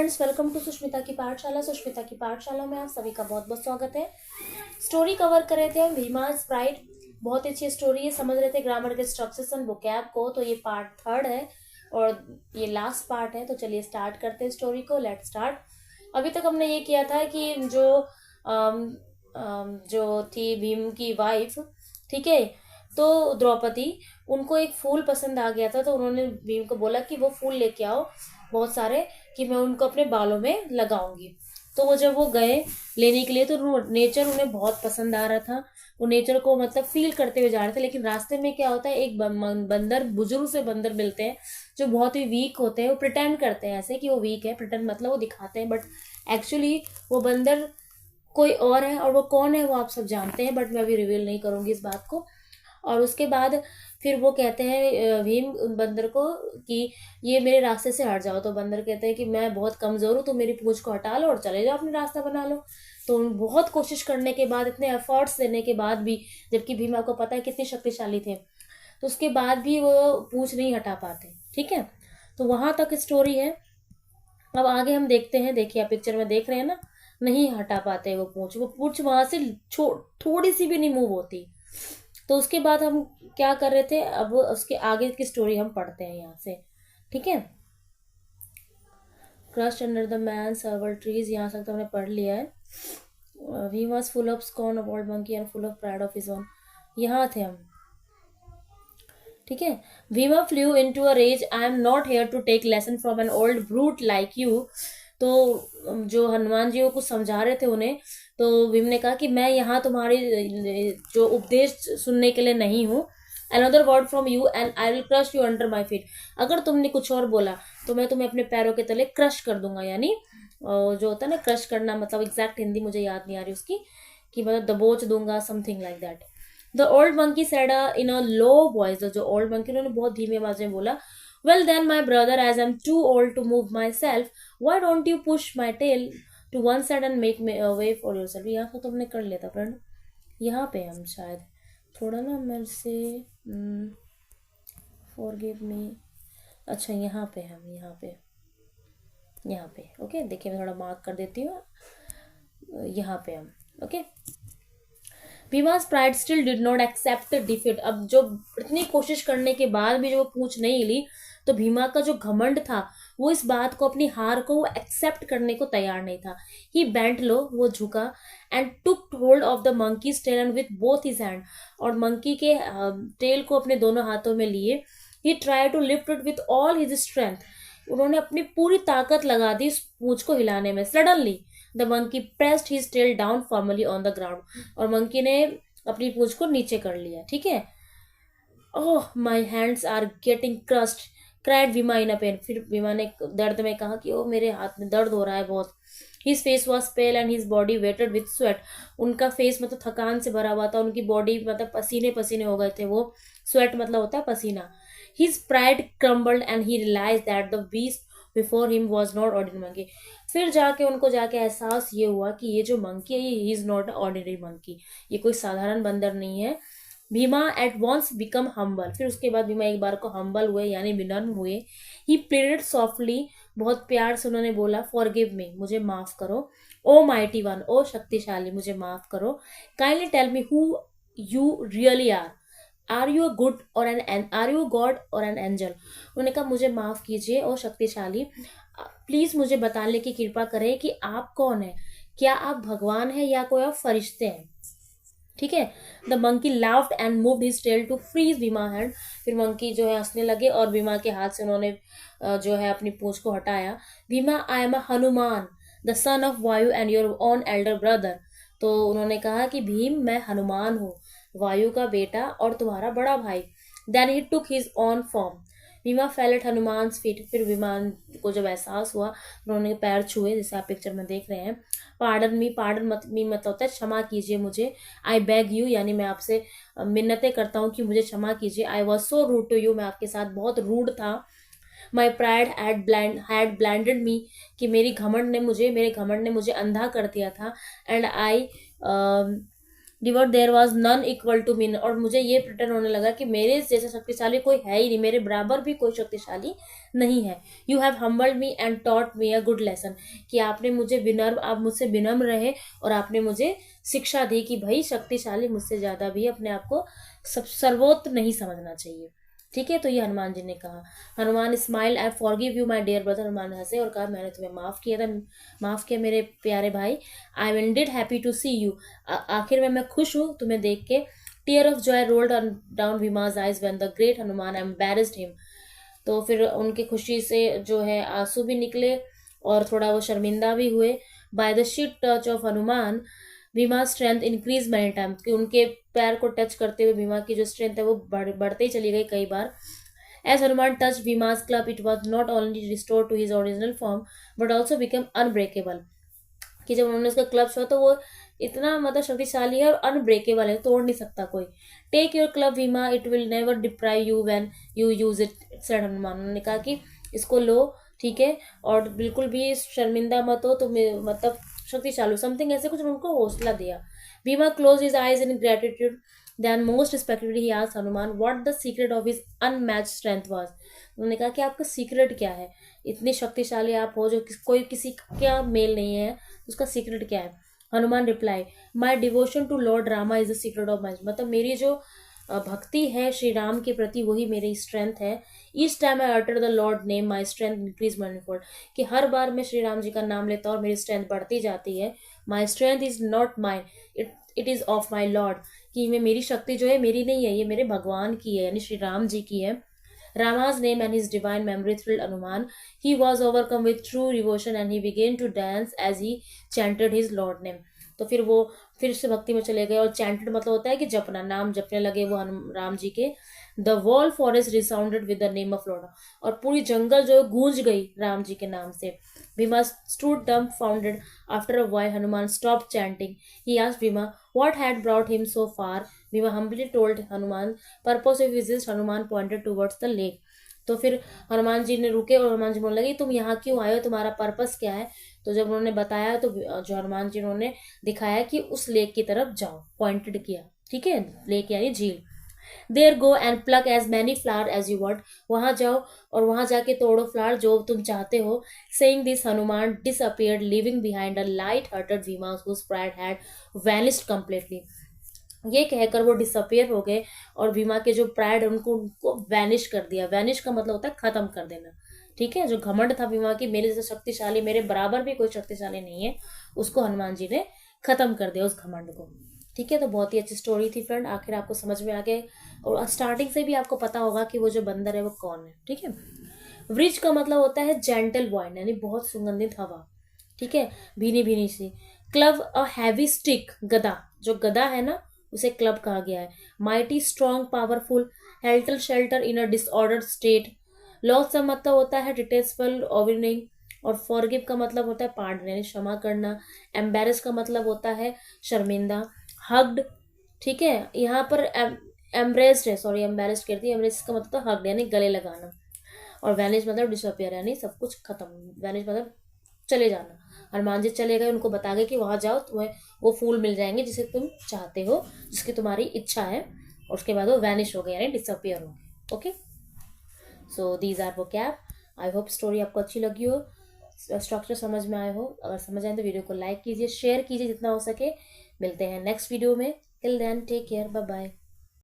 Friends, welcome to Sushmita की पाठशाला। सुष्मिता की पाठशाला में आप सभी का बहुत बहुत स्वागत है। स्टोरी कवर कर रहे थे हम भीमा स्प्राइट। बहुत अच्छी स्टोरी है, समझ रहे थे ग्रामर के स्ट्रक्चर्स एंड वोकैब को। तो ये पार्ट 3 है और ये लास्ट पार्ट है। तो चलिए स्टार्ट करते हैं स्टोरी को। Let start. अभी तक हमने ये किया था कि जो थी भीम की वाइफ, ठीक है, तो द्रौपदी, उनको एक फूल पसंद आ गया था। तो उन्होंने भीम को बोला कि वो फूल लेके आओ बहुत सारे, कि मैं उनको अपने बालों में लगाऊंगी। तो वो जब वो गए लेने के लिए तो नेचर उन्हें बहुत पसंद आ रहा था। वो नेचर को मतलब फील करते हुए जा रहे थे। लेकिन रास्ते में क्या होता है, एक बंदर, बुजुर्ग से बंदर मिलते हैं जो बहुत ही वीक होते हैं। वो प्रिटेंड करते हैं ऐसे कि वो वीक है, प्रिटेंड मतलब वो दिखाते हैं, बट एक्चुअली वो बंदर कोई और है। और वो कौन है वो आप सब जानते हैं, बट मैं अभी रिवील नहीं करूंगी इस बात को। और उसके बाद फिर वो कहते हैं भीम उन बंदर को कि ये मेरे रास्ते से हट जाओ। तो बंदर कहते हैं कि मैं बहुत कमजोर हूँ, तो मेरी पूंछ को हटा लो और चले जाओ, अपने रास्ता बना लो। तो बहुत कोशिश करने के बाद, इतने एफर्ट्स देने के बाद भी, जबकि भीम आपको पता है कितने शक्तिशाली थे, तो उसके बाद भी वो पूंछ नहीं हटा पाते। ठीक है, तो वहां तक स्टोरी है। अब आगे हम देखते हैं। देखिए आप पिक्चर में देख रहे हैं ना, नहीं हटा पाते वो पूंछ वहां से थोड़ी सी भी नहीं मूव होती। तो उसके बाद हम क्या कर रहे थे, अब उसके आगे की स्टोरी हम पढ़ते हैं यहाँ से। ठीक है, crust under the man serval trees, यहाँ तक तो हमने पढ़ लिया है। We was full of scorn of old monkey and full of pride of his own, यहाँ थे हम। ठीक है, Bhima flew into a rage, I am not here to take lesson from an old brute like you. तो जो हनुमान जी को कुछ समझा रहे थे उन्हें, तो भीम ने कहा कि मैं यहाँ तुम्हारी जो उपदेश सुनने के लिए नहीं हूँ। Another word from you and I will crush you under my feet. अगर तुमने कुछ और बोला तो मैं तुम्हें अपने पैरों के तले क्रश कर दूंगा। यानी जो होता है ना क्रश करना, मतलब एग्जैक्ट हिंदी मुझे याद नहीं आ रही उसकी, कि मतलब दबोच दूंगा, something like that. The old monkey said in a low voice, जो ओल्ड मंकी उन्होंने बहुत धीमी आवाज में बोला, well then my brother, as I'm too old to move myself, why don't you push my tail to one side and make me a way for yourself। यहाँ तो तुमने कर लिया था फ्रेंड। यहाँ पे हम शायद थोड़ा ना मेरे से forgive me। अच्छा यहाँ पे हम यहाँ पे ओके। देखिए मैं थोड़ा मार्क कर देती हूँ यहाँ पे हम okay. भीमा's pride still did not accept the defeat। अब जो इतनी कोशिश करने के बाद भी जो वो पूंछ नहीं हिली, तो भीमा का जो घमंड था वो इस बात को, अपनी हार को वो एक्सेप्ट करने को तैयार नहीं था। ही बेंट लो, वो झुका, and took hold of the monkey's tail and with both his hand, और मंकी के टेल को अपने दोनों हाथों में लिए। He try to lift it with all his strength. उन्होंने अपनी पूरी ताकत लगा दी इस पूंछ को हिलाने में। Suddenly the monkey pressed his tail down firmly on the ground, और मंकी ने अपनी पूंछ को नीचे कर लिया। ठीक है, oh my hands are getting crushed, cried Bhima in a pain. फिर भीमा ने दर्द में कहा कि ओ मेरे हाथ में दर्द हो रहा है बहुत। His face was pale and his body wetted with sweat. उनका फेस मतलब थकान से भरा हुआ था, उनकी बॉडी मतलब पसीने पसीने हो गए थे वो। स्वेट मतलब होता है पसीना। His pride crumbled and he realize that the beast before him was not ordinary monkey. फिर जाके उनको जाके एहसास ये हुआ कि ये जो मंकी है, ये इज नॉट ऑर्डिनरी मंकी, ये कोई साधारण बंदर नहीं है। Bhima at once become humble. फिर उसके बाद भीमा एक बार को हम्बल हुए, यानी विनम्र हुए। ही प्लेडेड सॉफ्टली, बहुत प्यार से उन्होंने बोला, फॉरगिव मी, मुझे माफ करो। ओ माइटी वन, ओ शक्तिशाली, मुझे माफ करो। Kindly tell me who you really are you a good or are you god or an angel. उन्होंने कहा मुझे माफ कीजिए ओ शक्तिशाली, प्लीज मुझे बताने की कृपा करें कि आप कौन है, क्या आप भगवान हैं या कोई आप फरिश्ते हैं। ठीक है, the monkey laughed and moved his tail to freeze Bhima hand. फिर मंकी जो है हंसने लगे और भीमा के हाथ से उन्होंने जो है अपनी पूंछ को हटाया। Bhima, I am a Hanuman, the son of Vayu and your own elder brother. तो उन्होंने कहा कि भीम, मैं हनुमान हूँ, वायु का बेटा और तुम्हारा बड़ा भाई। Then he took his own form. Bhima fell at Hanuman feet. फिर विमान को जब एहसास हुआ, उन्होंने पैर छुए, जैसे आप पिक्चर में देख रहे हैं। पार्डन मी, पार्डन मत होता है क्षमा कीजिए मुझे। आई बेग यू, यानी मैं आपसे मिन्नतें करता हूँ कि मुझे क्षमा कीजिए। I was so rude to you, मैं आपके साथ बहुत रूड था। My pride had blinded me, कि मेरे घमंड ने मुझे अंधा कर दिया था। And I devote there was none equal to me, और मुझे ये प्रिटेंड होने लगा कि मेरे जैसा शक्तिशाली कोई है ही नहीं, मेरे बराबर भी कोई शक्तिशाली नहीं है। You have humbled me and taught me a good lesson, कि आपने मुझे विनम्र, आप मुझसे विनम्र रहे और आपने मुझे शिक्षा दी कि भाई शक्तिशाली मुझसे ज्यादा भी अपने आप को सब सर्वोत्त नहीं समझना चाहिए। ठीक है, तो ये हनुमान जी ने कहा। Hanuman smile, I forgive you my dear brother, Hanuman हंसे और कहा मैंने तुम्हें माफ किया था, माफ किया मेरे प्यारे भाई। I am indeed happy to see you, आखिर में मैं खुश हूँ तुम्हें देख के। Tear of joy rolled down Bhima's eyes when the great Hanuman embarrassed him, तो फिर उनकी खुशी से जो है आंसू भी निकले और थोड़ा वो शर्मिंदा भी हुए। By the sheet touch of Hanuman Bhima strength increase many time, कि उनके पैर को टच करते हुए भीमा की जो स्ट्रेंथ है वो बढ़ते ही चली गई कई बार। As Hanuman touch Bhima's club it was not only restore to his original form but also become unbreakable, कि जब उन्होंने उसका क्लब छुआ तो वो इतना मतलब शक्तिशाली है और अनब्रेकेबल है, तोड़ नहीं सकता कोई। Take your club Bhima, it will never deprive you when you use it, said Hanuman. उन्होंने कहा कि इसको लो, ठीक है, और बिल्कुल भी शर्मिंदा मत हो, तो मतलब शक्तिशाली समथिंग ऐसे कुछ उनको हौसला दिया। Bhima close his eyes in gratitude, then most respectedly he asked Hanuman what the secret of his unmatched strength was. उन्होंने कहा कि आपका सीक्रेट क्या है, इतनी शक्तिशाली आप हो जो कोई किसी का मेल नहीं है, उसका सीक्रेट क्या है। Hanuman reply, my devotion to Lord Rama is the secret of my, मतलब मेरी जो भक्ति है श्री राम के प्रति वही मेरी स्ट्रेंथ है। Each time I utter the Lord name my strength increase manifold, कि हर बार मैं श्री राम जी का नाम लेता हूँ और मेरी स्ट्रेंथ बढ़ती जाती है। My strength is not mine, it is of my lord, कि मैं मेरी शक्ति जो है मेरी नहीं है, ये मेरे भगवान की है, यानी श्री राम जी की है। Rama's name and his divine memory thrilled Hanuman. He was overcome with true devotion and he began to dance as he chanted his Lord name. तो फिर वो फिर से भक्ति में चले गए, और चैंटेड मतलब होता है कि जपना, नाम जपने लगे वो राम जी के। The whole forest resounded with the name of lord, और पूरी जंगल जो है गूंज गई राम जी के नाम से। Bhima stood dumbfounded. After a while, Hanuman stopped chanting. He asked Bhima what had brought him so far. Bhima humbly told Hanuman purpose of his visit. Hanuman pointed towards the lake. तो फिर हनुमान जी ने रुके और हनुमान जी बोलने लगे तुम यहाँ क्यों आए हो, तुम्हारा पर्पस क्या है। तो जब उन्होंने बताया तो जो हनुमान जी उन्होंने दिखाया कि उस लेक की तरफ जाओ, पॉइंटेड किया, ठीक है, लेक यानी झील। There go and pluck as many flower as you want, वहां जाओ और वहां जाके तोड़ो फ्लावर जो तुम चाहते हो। Saying this Hanuman disappeared leaving behind a light hearted Bhima whose pride had vanished completely. ये कहकर वो डिसअपियर हो गए और भीमा के जो प्राइड उनको वैनिश कर दिया। वैनिश का मतलब होता है खत्म कर देना, ठीक है। जो घमंड था भीमा की मेरे जैसे शक्तिशाली, मेरे बराबर भी कोई शक्तिशाली नहीं है, उसको हनुमान जी ने खत्म कर दिया, उस घमंड को। ठीक है, तो बहुत ही अच्छी स्टोरी थी फ्रेंड, आखिर आपको समझ में आ गए और स्टार्टिंग से भी आपको पता होगा कि वो जो बंदर है वो कौन है। ठीक है, वृक्ष का मतलब होता है जेंटल वाइन, यानी बहुत सुगंधित हवा, ठीक है, भीनी भीनी सी। क्लब अ हैवी स्टिक, गदा, जो गदा है ना उसे क्लब कहा गया है। Mighty strong powerful, helter shelter in a disordered state. Loss का मतलब होता है डिटेस्टफुल ओवरनिंग, और फॉरगिव का मतलब होता है पार्डन यानी क्षमा करना। एम्बेरस का मतलब होता है शर्मिंदा। हग्ड, ठीक है, यहाँ पर एम्ब्रेस्ड है, सॉरी एम्बेरस्ड कहती है, एम्ब्रेस का मतलब हग्ड यानी गले लगाना। और वैनिश मतलब डिसअपियर यानी सब कुछ खत्म, वैनिश मतलब चले जाना। हनुमान जी चले गए, उनको बता गए कि वहां जाओ तुम्हें वो फूल मिल जाएंगे जिसे तुम चाहते हो, जिसकी तुम्हारी इच्छा है। और उसके बाद वो वैनिश हो गए यानी डिसअपियर हो गए। ओके, सो दीज आर वो कैप। आई होप स्टोरी आपको अच्छी लगी हो, स्ट्रक्चर समझ में आए हो। अगर समझ आए तो वीडियो को लाइक कीजिए, शेयर कीजिए जितना हो सके। मिलते हैं नेक्स्ट वीडियो में, till then take care, bye bye.